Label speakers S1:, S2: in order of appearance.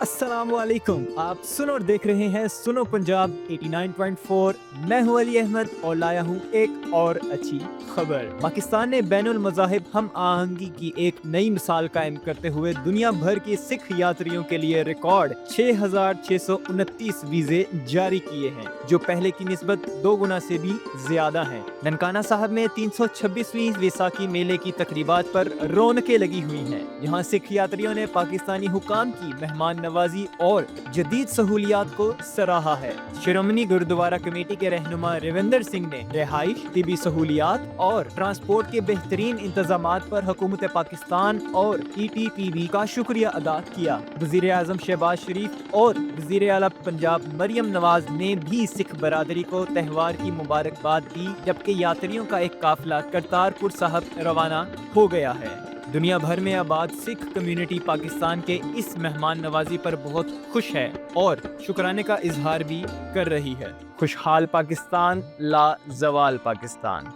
S1: अस्सलाम वालेकुम। आप सुन और देख रहे हैं सुनो पंजाब 89.4। मैं हूं अली अहमद और लाया हूं एक और अच्छी खबर। पाकिस्तान ने बैनुल मज़ाहिब हम आहंगी की एक नई मिसाल कायम करते हुए दुनिया भर के सिख यात्रियों के लिए रिकॉर्ड 6,629 वीजे जारी किए हैं, जो पहले की निस्बत 2 गुना से भी ज्यादा हैं। ननकाना साहब में 326वीं वैसाखी मेले की तकरीबात पर रौनकें लगी हुई हैं। यहाँ सिख यात्रियों ने पाकिस्तानी हुकाम की मेहमान नवाजी और जदीद सहूलियात को सराहा है। शिरोमणी गुरुद्वारा कमेटी के रहनुमा रविंदर सिंह ने रिहाइश, तिबी सहूलियात और ट्रांसपोर्ट के बेहतरीन इंतजामात पर हुकूमत पाकिस्तान और ETPB का शुक्रिया अदा किया। वज़ीर आज़म शहबाज शरीफ और वज़ीर आला पंजाब मरियम नवाज ने भी सिख बरादरी को त्यौहार की मुबारकबाद दी, जबकि यात्रियों का एक काफिला करतारपुर साहब रवाना हो गया है। दुनिया भर में आबाद सिख कम्युनिटी पाकिस्तान के इस मेहमान नवाजी पर बहुत खुश है और शुक्राने का इजहार भी कर रही है। खुशहाल पाकिस्तान, ला जवाल पाकिस्तान।